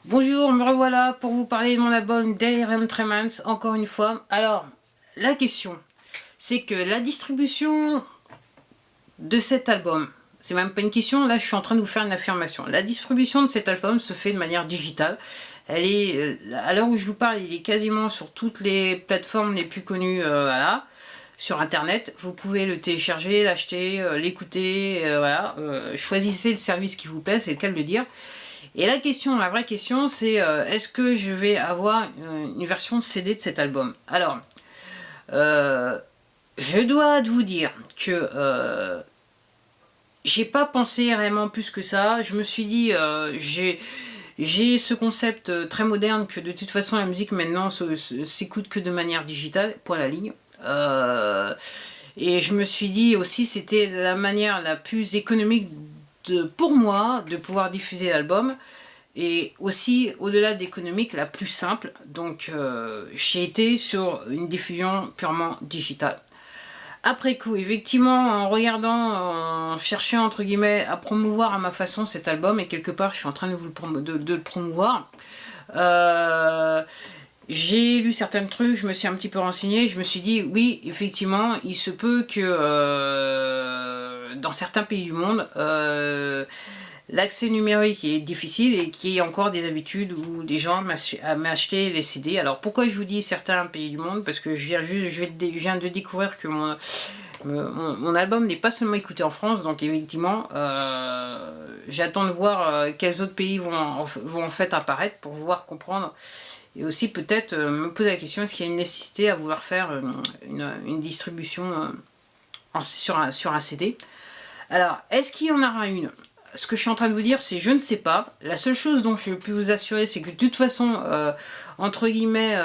Bonjour, me revoilà pour vous parler de mon album Delirium Tremens, encore une fois. Alors, la question, c'est que la distribution de cet album, c'est même pas une question, là je suis en train de vous faire une affirmation. La distribution de cet album se fait de manière digitale. Elle est, à l'heure où je vous parle, il est quasiment sur toutes les plateformes les plus connues, voilà, sur internet. Vous pouvez le télécharger, l'acheter, l'écouter, voilà. Choisissez le service qui vous plaît, c'est le cas de le dire. Et la question, la vraie question, c'est est-ce que je vais avoir une version CD de cet album? Alors, je dois vous dire que j'ai pas pensé réellement plus que ça. Je me suis dit, j'ai ce concept très moderne que de toute façon la musique maintenant s'écoute que de manière digitale, point à la ligne. Et je me suis dit aussi c'était la manière la plus économique pour moi de pouvoir diffuser l'album, et aussi au-delà d'économique la plus simple. Donc j'ai été sur une diffusion purement digitale. Après coup, effectivement, en regardant, en cherchant entre guillemets à promouvoir à ma façon cet album, et quelque part je suis en train de le promouvoir, j'ai lu certains trucs, je me suis un petit peu renseignée, je me suis dit oui, effectivement, il se peut que dans certains pays du monde, l'accès numérique est difficile et qu'il y ait encore des habitudes où des gens m'achetaient les CD. Alors pourquoi je vous dis certains pays du monde? Parce que je viens de découvrir que mon album n'est pas seulement écouté en France, donc effectivement j'attends de voir quels autres pays vont en fait apparaître pour pouvoir comprendre. Et aussi peut-être me poser la question, est-ce qu'il y a une nécessité à vouloir faire une distribution sur un CD? Alors, est-ce qu'il y en aura une? Ce que je suis en train de vous dire, c'est je ne sais pas. La seule chose dont je peux vous assurer, c'est que de toute façon, entre guillemets,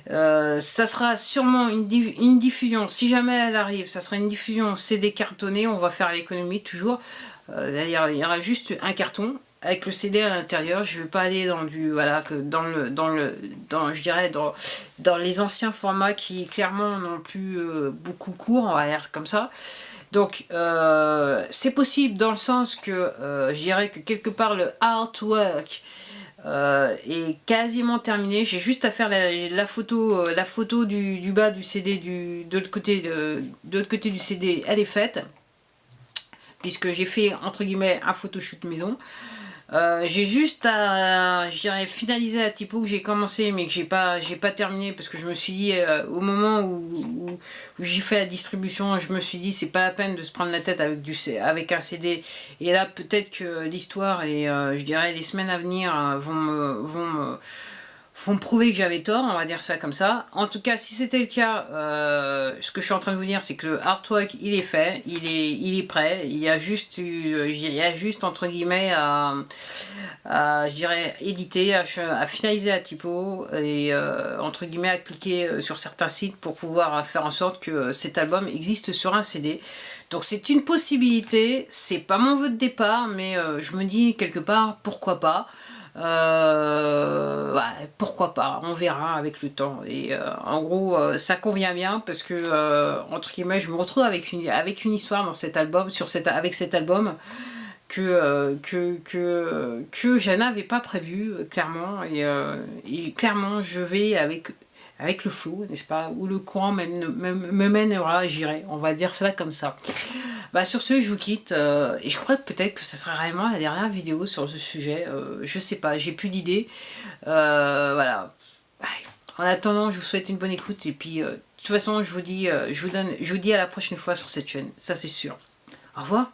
ça sera sûrement une diffusion. Si jamais elle arrive, ça sera une diffusion CD cartonné. On va faire l'économie toujours. D'ailleurs, il y aura juste un carton avec le CD à l'intérieur. Je ne vais pas aller dans du voilà que je dirais dans les anciens formats qui clairement n'ont plus beaucoup cours, on va dire comme ça. Donc c'est possible dans le sens que je dirais que quelque part le artwork est quasiment terminé. J'ai juste à faire la photo du bas du CD de l'autre côté du CD, elle est faite, puisque j'ai fait entre guillemets un photoshoot maison. J'ai juste à, je dirais, finaliser la typo que j'ai commencé mais que j'ai pas terminé, parce que je me suis dit au moment où j'ai fait la distribution, je me suis dit c'est pas la peine de se prendre la tête avec un CD. Et là peut-être que l'histoire et je dirais les semaines à venir vont me prouver que j'avais tort, on va dire ça comme ça. En tout cas, si c'était le cas, ce que je suis en train de vous dire, c'est que le artwork, il est fait, il est prêt. Il y a juste entre guillemets je dirais, éditer, à finaliser la typo et entre guillemets à cliquer sur certains sites pour pouvoir faire en sorte que cet album existe sur un CD. Donc c'est une possibilité, c'est pas mon vœu de départ, mais je me dis quelque part, pourquoi pas. Ouais, pourquoi pas, on verra avec le temps. Et en gros ça convient bien parce que entre guillemets je me retrouve avec une histoire dans cet album, avec cet album que je n'avais pas prévu clairement, et clairement je vais avec le flow, n'est-ce pas, où le courant me mènera, j'irai, on va dire cela comme ça. Bah sur ce, je vous quitte, et je crois que peut-être que ça sera réellement la dernière vidéo sur ce sujet, je sais pas, j'ai plus d'idées, voilà. En attendant, je vous souhaite une bonne écoute, et puis de toute façon, je vous dis à la prochaine fois sur cette chaîne, ça c'est sûr. Au revoir.